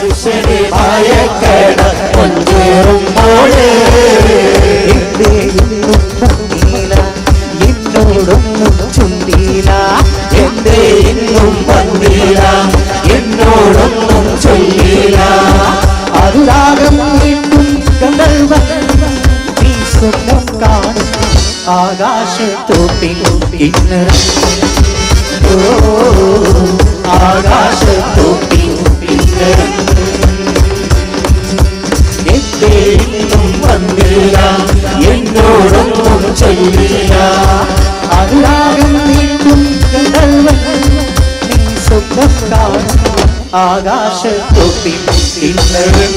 മനുഷ്യരെ കൊഞ്ചേറുമ്പോഴേ എന്നോടൊന്നും ചൊല്ലില്ല എന്തേ ഇന്നും വന്നില്ല എന്നോടൊന്നും ചൊല്ലില്ല അനുരാഗം വീണ്ടും കണ്ടവൻ നീ സ്വപ്നം കാണും ആകാശത്തോപ്പിൽ ഇന്നരം ആകാശത്തോപ്പിൽ ഇന്നരം എന്തേ ഇന്നും വന്നില്ല എന്നോടൊന്നും ചൊല്ലില്ല അനുരാഗം വീണ്ടും കണ്ടവൻ നീ സ്വപ്നം കാണും ആകാശത്തോപ്പിൽ ഇന്നരം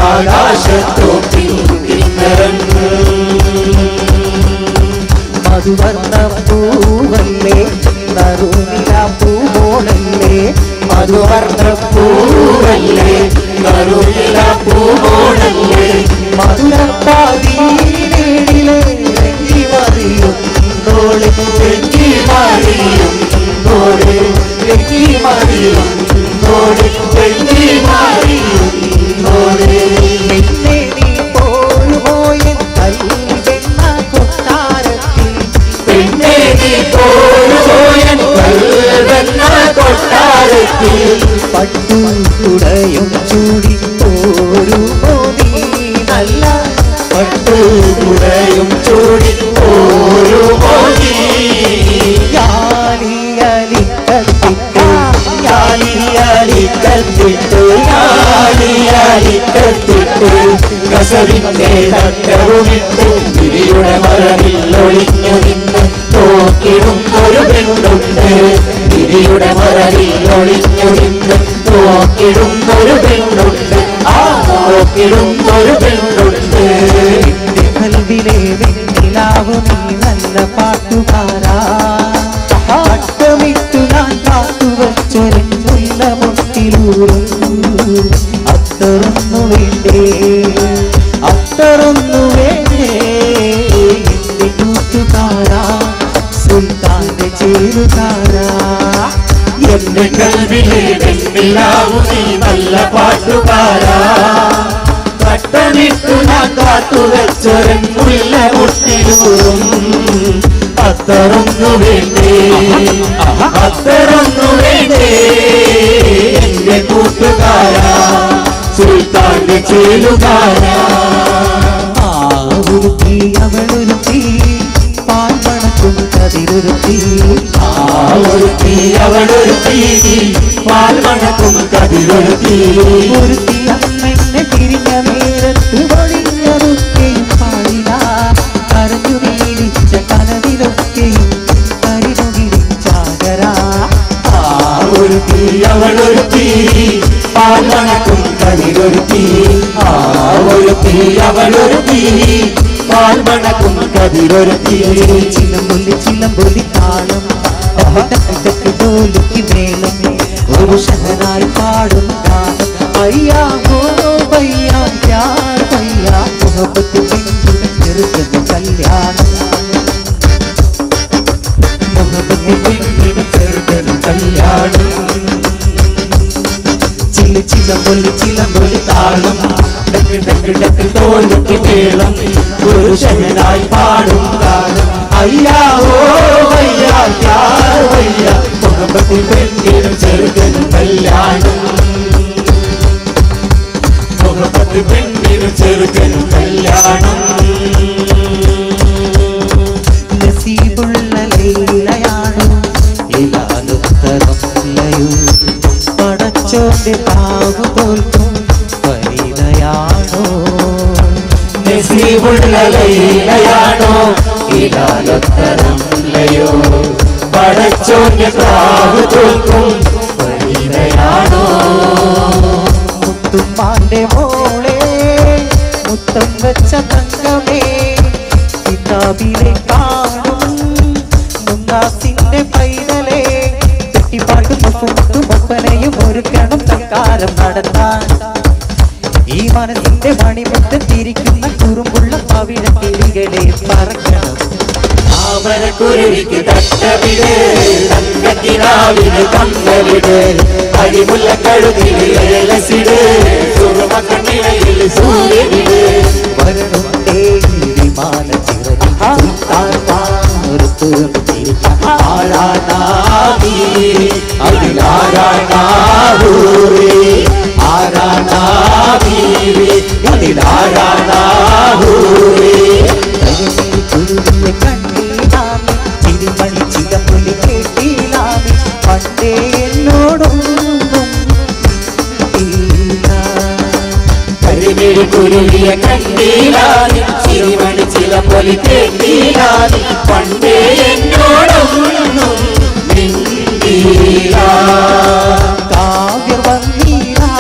ആകാശത്തോപ്പിൽ ഇന്നരം മധുവർണ്ണ പൂവല്ലേ നറുനില പൂവോളല്ലേ മധുവർണ്ണ പൂവല്ലേ നറുനില പൂവോളല്ലേ മധുരപ്പാതിയിലെ മറിയുന്നോളെ മറിയുന്നോളെ മറിയുന്നോളെ മറിയുന്നോളെ പിന്നെ നീ പോയ കൽവെണ്ണ കൊട്ടാരത്തിൽ പിന്നെ നീ പോയ കൽവെണ്ണ കൊട്ടാരത്തിൽ പട്ടുകുടയും ചൂടി പോരുമോ നീ നല്ല പട്ടുകുടയും ചൂടി പോരുമോ നീ കസവിന്റെ തട്ടവുമിട്ട് ഗിരിയുടെ മറവിൽ ഒളിഞ്ഞു നിന്ന് തോക്കിടും ഒരു പെണ്ണുണ്ട് ഗിരിയുടെ മറവിൽ ഒളിഞ്ഞു നിന്ന് തോക്കിടും ഒരു പെണ്ണുണ്ട് ആ തോക്കിടും ഒരു പെണ്ണുണ്ട് കൽവിലെ വെണ്ണിലാവു നീ നല്ല പാട്ടുകാരാ പട്ടമിട്ടു ഞാൻ കാത്തുവച്ചൊരുള്ള മുട്ടിലൂറും അത്തറൊന്നു വേണ്ടേ അത്തറൊന്നു വേണ്ടേ എന്റെ കൂട്ടുകാരാ സുൽത്താന്റെ ചേരുകാരാ എന്റെ കൽവിലെ വെണ്ണിലാവു നീ നല്ല പാട്ടുകാരാ പട്ടമിട്ടു ഞാൻ കാത്തുവച്ചൊരുള്ള മുട്ടിലൂറും അത്തറൊന്നു വേണ്ടേ അത്തറൊന്നു വേണ്ടേ എന്റെ കൂട്ടുകാരാ സുൽത്താന്റെ ചേലുകാരാ ഒരുത്തി അവളൊരുത്തി പാൽമണക്കും കതിരൊരുത്തി ഒരുത്തി അവളൊരുത്തി പാൽമണക്കും കതിരൊരുത്തി ഒരുത്തി അമ്മനെ പിരിഞ്ഞ നേരത്ത് ഒഴിഞ്ഞതൊക്കെയും പാടില്ല കരഞ്ഞു വീഴിച്ച കനവിലൊക്കെയും കരിമുകിരിച്ചാകരാ ഒരുത്തി അവളൊരുത്തി പാൽമണക്കും കതിരൊരുത്തി ഒരുത്തി അവളൊരുത്തി പാൽമണക്കും കതിരൊരുത്തി ചിലമ്പൊലി താളം ഡോലിക്ക് മേളം ഒരു ശഹനായി പാടും ഗാനം അയ്യാ ഹോ ഭയ്യാ പ്യാർ ഭയ്യാ മുഹബത്ത് ചെറുക്കുന്ന കല്യാണം മുഹബത്ത് ചെറുക്കുന്ന കല്യാണം ചിലമ്പൊലി താളം ഡക്ക് ഡക്ക് ഡക്ക് തോലുക്ക് മേളം ഒരു ശഹനായി പാടും ഗാനം അയ്യാ ഓ ഭയ്യാ പ്യാർ ഭയ്യാ മുഹബത്ത് പെണ്ണിനും ചെറുക്കനും കല്യാണം മുഹബത്ത് പെണ്ണിനും ചെറുക്കനും കല്യാണം നസീബുള്ള ലൈലയാണോ ഇലാലുത്തരല്ലയോ പടച്ചോന്റെ താവ് തോൽക്കും പരിതയാണോ നസീബുള്ള ലൈലയാണോ ഇലാലുത്തരല്ലയോ പടച്ചോന്റെ താവ് തോൽക്കും പരിതയാണോ മുത്തുമ്മാന്റെ മോളെ മുത്തം വെച്ച തങ്കമേ കിതാബിലെ കാണും മുന്നാസിന്റെ പൈതലേ കെട്ടിപ്പാട്ടും ഒപ്പനയും ഒരുക്കണം തൽക്കാലം നടത്താൻ ഈ മനസ്സിന്റെ മണിമുറ്റം തിരിക്കുന്ന കുറുമ്പുള്ള പവിഴക്കിളികളെ പറക്കണം താമരക്കുരുവിക്ക് തട്ടവിട് തങ്കക്കിനാവിന് കമ്മലിട് മുല്ലക്കഴുതിലസിട് സുറുമക്കണ്ണിണയിൽ സൂര്യനിട് വരണുണ്ടേ വിമാന ചിറകിൽ തിരുമണി ചിലപ്പൊലി കേട്ടിലാമി പണ്ടേ എന്നോടൊന്നും കരിമിഴി കുരുവിയ കണ്ടീലാനി ചിരിമണി ചിലപ്പൊലി കേട്ടീലാനി പണ്ടേ എന്നോടൊന്നും മിണ്ടീല കാവ്യർ വന്നീരാ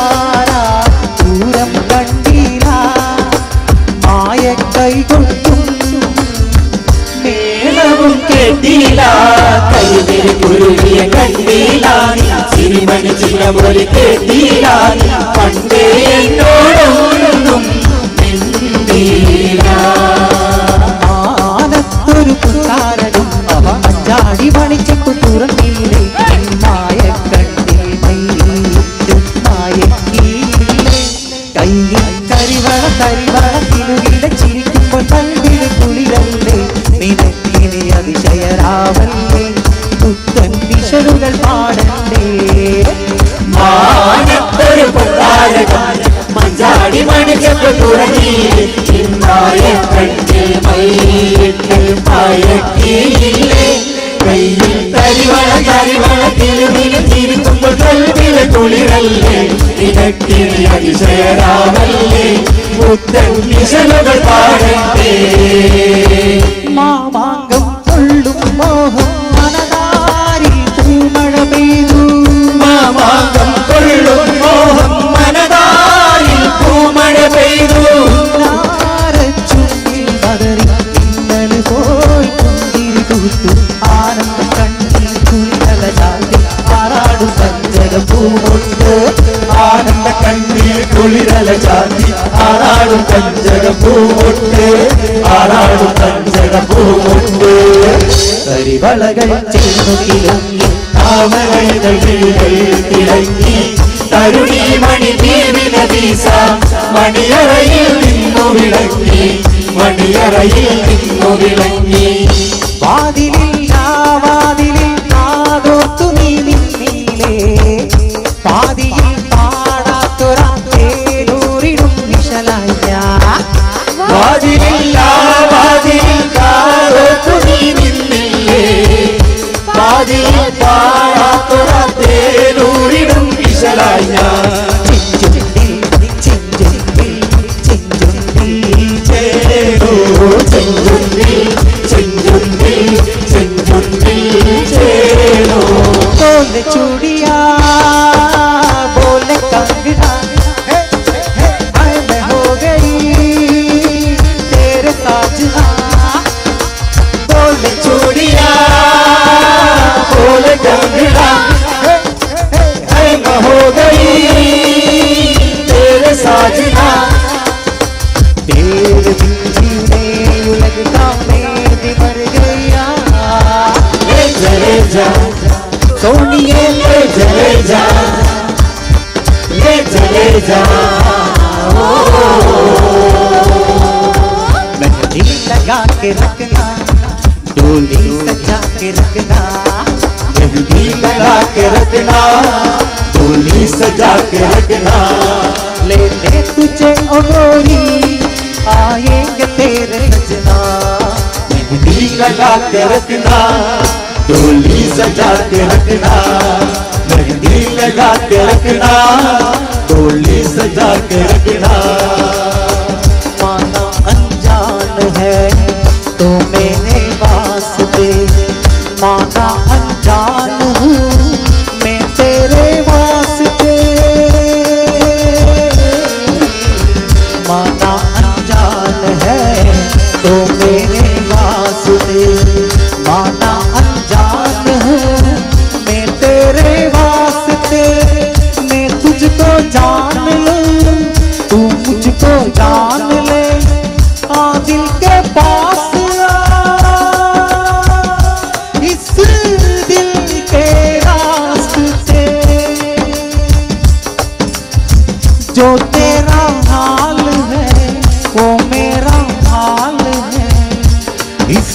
ദൂരം കണ്ടീല മായ കൈകൊട്ടും മേളവും കേട്ടീല കരിമിഴി കുരുവിയ കണ്ടീലാനി ചിരിമണി ചിലപ്പൊലി കേട്ടീലാനി പണ്ടേ എന്നോടൊന്നും മിണ്ടീല ആനത്തൊരു താരകം അഞ്ചാടി മണിച്ചപ്പു തുറന്നില്ലേ മായ കണ്ണിൽ കയ്യിൽ കരിവള തിരുവിട ചിരിക്കുമ്പോൾ കൽവിന് കുളിരല്ലേ നിനക്കിനി അതിശയരാവല്ലേ പുത്തൻ വിഷലുകൾ പാടണ്ടേ മാനത്തൊരു പൊട്ടാരകം മഞ്ചാടി മണിച്ചപ്പു തുറന്നില്ലേ മായ കണ്ണിൽ മയിലിട്ട് മയക്കിയില്ലേ കയ്യിൽ കരിവള തിരുവിനെ ചിരിക്കുമ്പോൾ കൽവിലെ കുളിരല്ലേ നിനക്കിനി അതിശയരാവല്ലേ പുത്തൻ വിഷലുകൾ പാടണ്ടേ മാമാങ്കം കൊള്ളും മോഹം മനതാരിൽ പൂമഴ പെയ്തു മാമാങ്കം കൊള്ളും മോഹം മനതാരിൽ പൂമഴ പെയ്തു ചുണ്ടിൽ പതറി ഇന്നലെ പോയി കുന്തിരി തൂത്തു ആനന്ദ കണ്ണിൽ കുളിരല ചാർത്തി ആറാടും പഞ്ചക പൂമൊട്ട് ആനന്ദ കണ്ണിൽ കുളിരല ചാത്തി ആറാടും പഞ്ചക പൂമൊട്ട് ആറാടും പഞ്ചക പൂമൊട്ട് കരിവളകൾ ചേർന്നു കിളങ്ങി താമരകൾ തിളങ്ങി തരുണി മണി ദീപിന വീസ മണിയറയിൽ നിന്നു വിളങ്ങി മണിയറയിൽ നിന്നു വിളങ്ങി വാതിലിൽ കാതോർത്തു നീ നിന്നീലേ പാതിയിൽ പാടാത്തൊരാ തേനൂരിടും വിശലായ വാതിലില്ല വാതിൽ കാതോർത്തു നീ നിന്നില്ലേ വാതിൽ പാടാത്തൊരൂരിടും വിശലായ चूड़िया बोले कंगना मैं हो गई तेरे साजना बोले चूड़िया बोले कंगना मैं हो गई तेरे साजना तेरे जीने लगता मेरे मर गया ले चले जा सोनिए ले चले जा ले चले जा मेहंदी लगा के रखना डोली सजा के रखना मेहंदी लगा के रखना डोली सजा के रखना लेने तुझे ओ गोरी आएंगे तेरे सजना मेहंदी लगा के रखना डोली सजा के रखना मेहंदी लगा के रखना डोली सजा के रखना माना अनजान है तो मेरे वास्ते माना अनजान हूँ मैं तेरे वास्ते माना अनजान है तो मेरे वास्ते माना अनजान हूँ मैं तेरे वास्ते मैं तुझको जान लूं तू जो तेरा हाल है वो मेरा हाल है, इस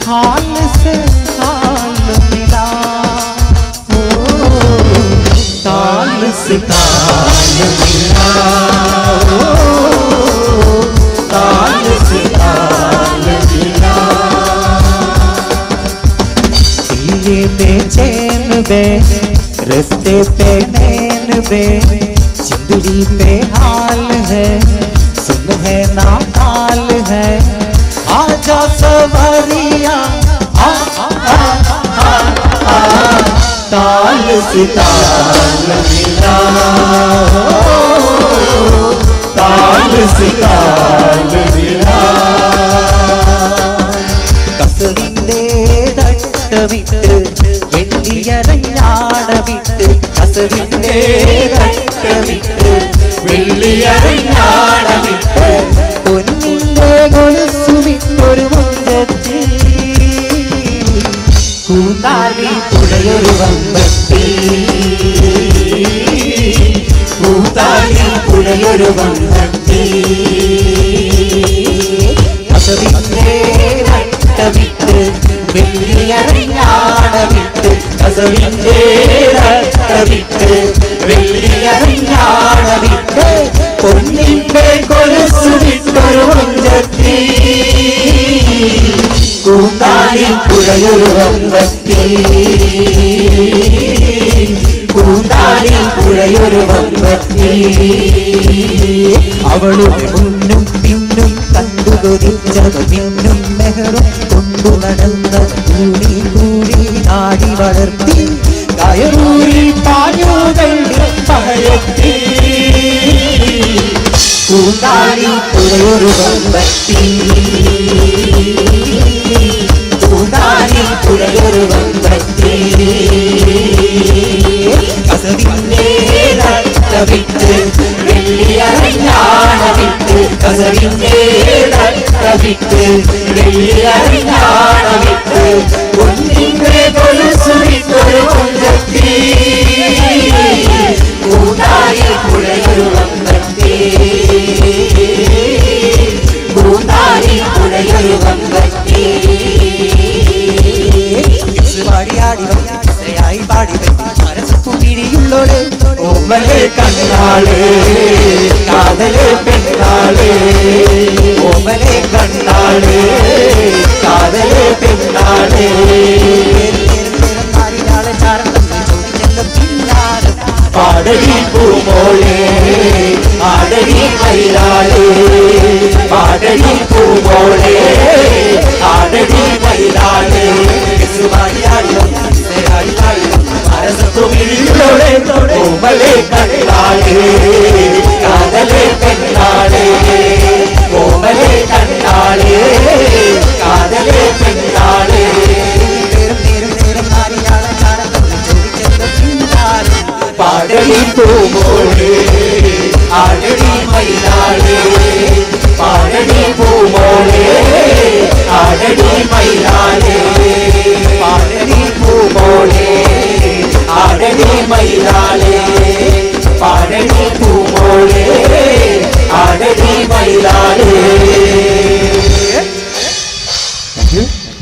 हाल से हाल मिला, ओ ताल से ताल मिला, ओ ताल से ताल मिला। दिए बेचैन बे रस्ते पे नैन बे, जिंदगी पे हाल है सुन है ना हाल है, आजा सवरिया आ ताल से ताल मिला, ताल से ताल मिला। കസവിന്റെ തട്ടവിട്ട് വെള്ളിയരഞ്ഞാടവിട്ട്, കസവിന്റെ തട്ടവിട്ട് വെള്ളിയരഞ്ഞാടവിട്ട്, പൊന്നിന്റെ കൊലുസുമിട്ടൊരു മുഞ്ചത്തി, കൂത്താലി പുഴയൊരു വമ്പത്തി, കൂത്താലി പുഴയൊരു വമ്പത്തി, കസവിന്റെ തട്ടവിട്ട് വെള്ളിയരഞ്ഞാടവിട്ട്, കസവിന്റെ തട്ടവിട്ട് വെള്ളിയരഞ്ഞാടവിട്ട്, പൊന്നിന്റെ കൊലുസുമിട്ടൊരു മുഞ്ചത്തി, കൂത്താലി പുഴയൊരു വമ്പത്തി, കൂത്താലി പുഴയൊരു വമ്പത്തി. അവളുടെ മുന്നും പിന്നും കണ്ടു കൊതിച്ചത് മിന്നും മെഹറും കൊണ്ടു നടന്ന കൂടി കൂടി നാടി വളർത്തി, കയറൂരി പാഞ്ഞുകൾ പകരത്തി, കൂത്താലി പുഴയൊരു വമ്പത്തി, കൂത്താലി പുഴയൊരു വമ്പത്തി, കസവിന്റെ തട്ടവിട്ട് വെള്ളിയരഞ്ഞാടവിട്ട്, കസവിന്റെ തട്ടവിട്ട് വെള്ളിയരഞ്ഞാടവിട്ട്, പൊന്നിന്റെ കൊലുസുമിട്ടൊരു മുഞ്ചത്തി, കൂത്താലി പുഴയൊരു വമ്പത്തി, കൂത്താലി പുഴയൊരു വമ്പത്തി. പാടിയാടി വൈ പാടി മനസ്സുപിടിയുള്ളോള് ഓമലെ കണ്ണാള്, കാതല് പെണ്ണാള്, ഓമലെ കണ്ണാള്, കാതല് പെണ്ണാള്, പാടടി പൂമോളെ ആടടി മയിലാള്, പാടടി പൂമോളെ ആടടി മയിലാള്, ഓമലെ കണ്ണാള്, കാതല് പെണ്ണാള്, ഓമലെ കണ്ണാള്, കാതല് പെണ്ണാള്, പാടടി പൂമോളെ ആടടി മയിലാള്, പാടടി പൂമോളെ ആടടി മയിലാള്.